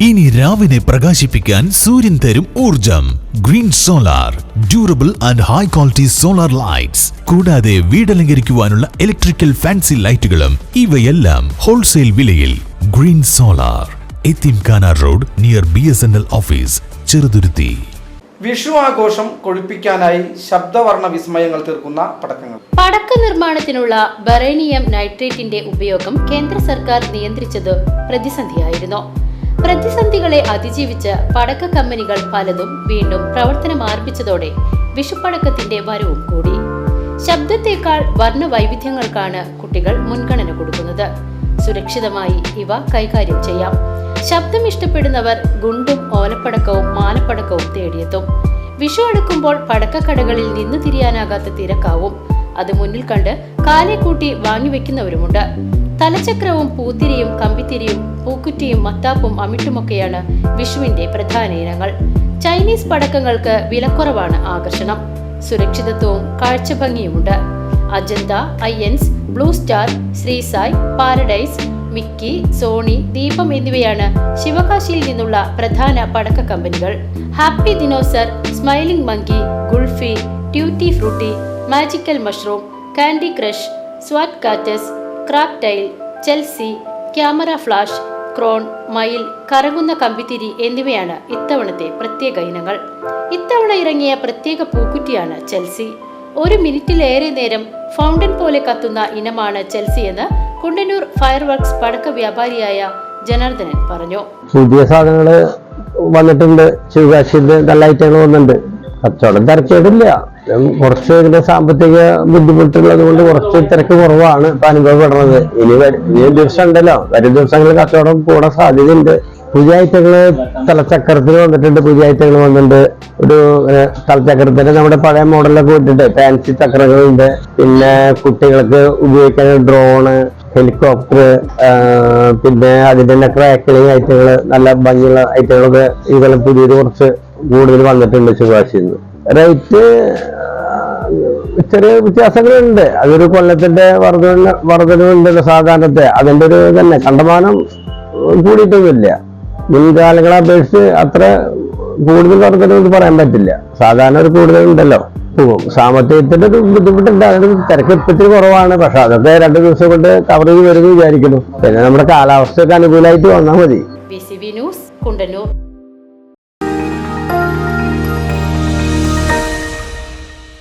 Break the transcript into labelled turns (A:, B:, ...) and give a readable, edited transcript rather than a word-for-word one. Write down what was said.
A: ഇനി രാവിനെ പ്രകാശിപ്പിക്കാൻ സൂര്യൻ തരും ഊർജം. Green solar, durable and high quality solar lights. കൂടാതെ വീടലങ്കരിക്കുവാനുള്ള ഇലക്ട്രിക്കൽ ഫാൻസി ലൈറ്റുകളും. ഇവയെല്ലാം ഹോൾസെയിൽ വിലയിൽ. ഗ്രീൻ സോളാർ, എത്തിംഖാന road, near BSNL office, Cheruthuruthy.
B: Vishu ആഘോഷം കൊഴുപ്പിക്കാനായി ശബ്ദവർണ്ണ വിസ്മയങ്ങൾ തീർക്കുന്ന പടക്കങ്ങൾ.
C: പടക്ക നിർമ്മാണത്തിനുള്ള ബറേനിയം നൈട്രേറ്റിന്റെ ഉപയോഗം കേന്ദ്ര സർക്കാർ നിയന്ത്രിച്ചത് പ്രതിസന്ധിയായിരുന്നു. പ്രതിസന്ധികളെ അതിജീവിച്ച് പടക്ക കമ്പനികൾ പലതും വീണ്ടും പ്രവർത്തനം ആരംഭിച്ചതോടെ വിഷുപ്പടക്കത്തിന്റെ വരവും കൂടി. ശബ്ദത്തേക്കാൾ വർണ്ണ വൈവിധ്യങ്ങൾക്കാണ് കുട്ടികൾ മുൻഗണന കൊടുക്കുന്നത്. സുരക്ഷിതമായി ഇവ കൈകാര്യം ചെയ്യാം. ശബ്ദം ഇഷ്ടപ്പെടുന്നവർ ഗുണ്ടും ഓലപ്പടക്കവും മാലപ്പടക്കവും തേടിയെത്തും. വിഷു അടുക്കുമ്പോൾ പടക്കക്കടകളിൽ നിന്ന് തിരിയാനാകാത്ത തിരക്കാവും. അത് മുന്നിൽ കണ്ട് കാലെ കൂട്ടി വാങ്ങിവെക്കുന്നവരുമുണ്ട്. തലചക്രവും പൂത്തിരിയും കമ്പിത്തിരിയും പൂക്കുറ്റിയും മത്താപ്പും അമിട്ടുമൊക്കെയാണ് വിഷുവിന്റെ പ്രധാന ഇനങ്ങൾ. ചൈനീസ് പടക്കങ്ങൾക്ക് വിലക്കുറവാണ് ആകർഷണം. സുരക്ഷിതത്വവും കാഴ്ചഭംഗിയുമുണ്ട്. Ajanta, Ayyans, Blue Star, Srisai, Paradise, Mickey, Sony, Deepam എന്നിവയാണ് ശിവകാശിയിൽ നിന്നുള്ള പ്രധാന പടക്ക കമ്പനികൾ. Happy dinosaur, smiling monkey, kulfi, tutti frutti, magical mushroom, Candy Crush, swat cats, crack tile, Chelsea, camera flash, crown, മയിൽ, കറങ്ങുന്ന കമ്പിത്തിരി എന്നിവയാണ് ഇത്തവണത്തെ പ്രത്യേക ഇനങ്ങൾ. ഇത്തവണ ഇറങ്ങിയ പ്രത്യേക പൂക്കുറ്റിയാണ് ചെൽസി. 1 മിനിറ്റിലേറെ നേരം ഫൗണ്ടൻ പോലെ കത്തുന്ന ഇനമാണ് ചെൽസി എന്ന് കുണ്ടന്നൂർ ഫയർ വർക്ക്സ് പടക്ക വ്യാപാരിയായ ജനാർദ്ദനൻ പറഞ്ഞു.
D: പുതിയ സാധനങ്ങൾ വന്നിട്ടുണ്ട്. ശിവകാശിന്റെ നല്ല ഐറ്റങ്ങൾ വന്നിട്ടുണ്ട്. കച്ചവടം തിരക്കേടില്ല. കുറച്ച് ഇതിന്റെ സാമ്പത്തിക ബുദ്ധിമുട്ടുള്ളത് കൊണ്ട് കുറച്ച് തിരക്ക് കുറവാണ് ഇപ്പൊ അനുഭവപ്പെടുന്നത്. ഇനി ദിവസം ഉണ്ടല്ലോ, വരും ദിവസങ്ങളിൽ കച്ചവടം കൂടാൻ സാധ്യതയുണ്ട്. പുതിയ ഐറ്റങ്ങള് തലച്ചക്രത്തിന് വന്നിട്ടുണ്ട്. പുതിയ ഐറ്റങ്ങൾ വന്നിട്ടുണ്ട്. ഒരു തലച്ചക്രത്തിന് നമ്മുടെ പഴയ മോഡലൊക്കെ വിട്ടിട്ട് ഫാൻസി ചക്രങ്ങളുണ്ട്. പിന്നെ കുട്ടികൾക്ക് ഉപയോഗിക്കാൻ ഡ്രോണ്, ഹെലികോപ്റ്റർ, പിന്നെ അതിന്റെ തന്നെ ക്രാക്കിളിങ് ഐറ്റങ്ങള്, നല്ല ഭംഗിയുള്ള ഐറ്റങ്ങളൊക്കെ ഇതെല്ലാം പുതിയത് കുറച്ച് കൂടുതൽ വന്നിട്ടുണ്ട് ശിവകാശിയിൽ നിന്ന്. റേറ്റ് ചെറിയ വ്യത്യാസങ്ങളുണ്ട്. അതൊരു കൊല്ലത്തിന്റെ വർധനവുണ്ടല്ലോ സാധാരണത്തെ. അതിന്റെ ഒരു തന്നെ കണ്ടമാനം കൂടിയിട്ടൊന്നുമില്ല. മുൻകാലങ്ങളെ അപേക്ഷിച്ച് അത്ര കൂടുതൽ വർധനമെന്ന് പറയാൻ പറ്റില്ല. സാധാരണ ഒരു കൂടുതലുണ്ടല്ലോ. സാമ്പത്തികത്തിന്റെ ഒരു ബുദ്ധിമുട്ടുണ്ട്. അതിന് തിരക്ക് ഇപ്പത്തിരി കുറവാണ്. പക്ഷെ അതൊക്കെ 2 ദിവസം കൊണ്ട് കവർ ചെയ്ത് വരുമെന്ന് വിചാരിക്കുന്നു. പിന്നെ നമ്മുടെ കാലാവസ്ഥയൊക്കെ അനുകൂലമായിട്ട് വന്നാൽ മതി.
C: BCV news, Kundannoor.